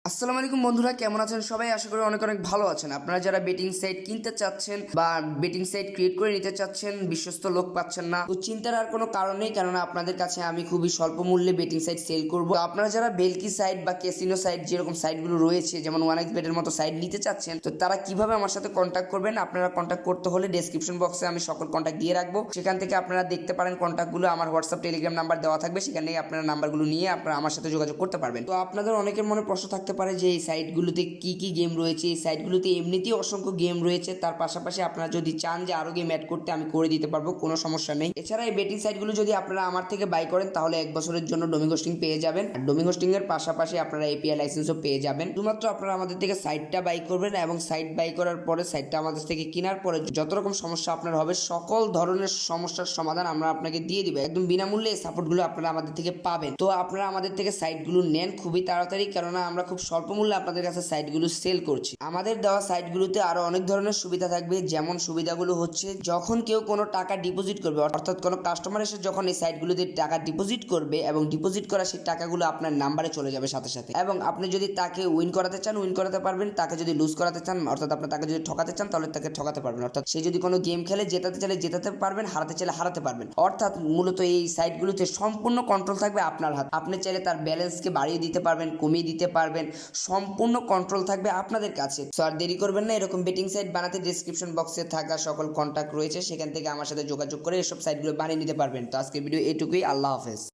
আসসালামু আলাইকুম বন্ধুরা, কেমন আছেন সবাই? আশা করি অনেক অনেক ভালো আছেন। আপনারা যারা বেটিং সাইট কিনতে চাচ্ছেন বা বেটিং সাইট ক্রিয়েট করে নিতে চাচ্ছেন, বিশ্বস্ত লোক পাচ্ছেন না, তো চিন্তার আর কোনো কারণ নেই, কেননা আপনাদের কাছে আমি খুবই স্বল্প মূল্যে বেটিং সাইট সেল করব। তো আপনারা যারা বেলকি সাইট বা ক্যাসিনো সাইট যেরকম সাইটগুলো রয়েছে, যেমন ওয়ান এক্স বেটের মতো সাইট নিতে চাচ্ছেন, তো তারা কিভাবে আমার সাথে কন্ট্যাক্ট করবেন? আপনারা কন্ট্যাক্ট করতে হলে ডেসক্রিপশন বক্সে আমি সকল কন্ট্যাক্ট দিয়ে রাখবো, সেখান থেকে আপনারা দেখতে পারেন কন্ট্যাক্টগুলো। আমার হোয়াটসঅ্যাপ টেলিগ্রাম নাম্বার দেওয়া থাকবে, সেখানে আপনারা নাম্বারগুলো নিয়ে আপনারা আমার সাথে যোগাযোগ করতে পারবেন। তো আপনাদের অনেকের মনে প্রশ্ন থাকতে পারে যে এই সাইটগুলোতে কি কি গেম রয়েছে। এই সাইটগুলোতে এমনিতেই অসংখ্য গেম রয়েছে, তার পাশাপাশি আপনারা যদি চান যে আরো গেম অ্যাড করতে, আমি করে দিতে পারবো, কোনো সমস্যা নেই। এছাড়া এই বেটিং সাইটগুলো যদি আপনারা আমার থেকে বাই করেন, তাহলে 1 বছরের জন্য ডোমিং হোস্টিং পেয়ে যাবেন। আর ডোমিং হোস্টিং এর পাশাপাশি আপনারা এপিআই লাইসেন্সও পেয়ে যাবেন। শুধুমাত্র আপনারা আমাদের থেকে সাইটটা বাই করবেন, এবং সাইট বাই করার পরে সাইটটা আমাদের থেকে কেনার পরে যত রকম সমস্যা আপনার হবে, সকল ধরনের সমস্যার সমাধান আমরা আপনাকে দিয়ে দিব। একদম বিনামূল্যে এই সাপোর্টগুলো আপনারা আমাদের থেকে পাবেন। তো আপনারা আমাদের থেকে সাইটগুলো নেন খুবই তাড়াতাড়ি, কেননা আমরা খুব স্বল্প মূল্যে আপনাদের কাছে সাইটগুলো সেল করছি। আমাদের দেওয়া সাইটগুলোতে আরো অনেক ধরনের সুবিধা থাকবে। যেমন সুবিধাগুলো হচ্ছে, যখন কেউ কোনো টাকা ডিপোজিট করবে, অর্থাৎ কোনো কাস্টমার এসে যখন এই সাইটগুলোতে টাকা ডিপোজিট করবে, এবং ডিপোজিট করা সেই টাকাগুলো আপনার নাম্বারে চলে যাবে সাথে সাথে। এবং আপনি যদি তাকে উইন করাতে চান, উইন করাতে পারবেন। তাকে যদি লুজ করাতে চান, অর্থাৎ আপনি তাকে যদি ঠকাতে চান, তাহলে তাকে ঠকাতে পারবেন। অর্থাৎ সে যদি কোনো গেম খেলে, জেতাতে চাইলে জেতাতে পারবেন, হারাতে চাইলে হারাতে পারবেন। অর্থাৎ মূলত এই সাইটগুলোতে সম্পূর্ণ কন্ট্রোল থাকবে আপনার হাত। আপনি চাইলে তার ব্যালেন্সকে বাড়িয়ে দিতে পারবেন, কমিয়ে দিতে পারবেন, সম্পূর্ণ কন্ট্রোল থাকবে আপনাদের কাছে। সো আর দেরি করবেন না, এরকম বেটিং সাইট বানাতে ডেসক্রিপশন বক্সে থাকা সকল কন্ট্যাক্ট রয়েছে, সেখান থেকে আমার সাথে যোগাযোগ করে এসব সাইটগুলো বানিয়ে নিতে পারবেন। তো আজকের ভিডিও এটুকুই। আল্লাহ হাফেজ।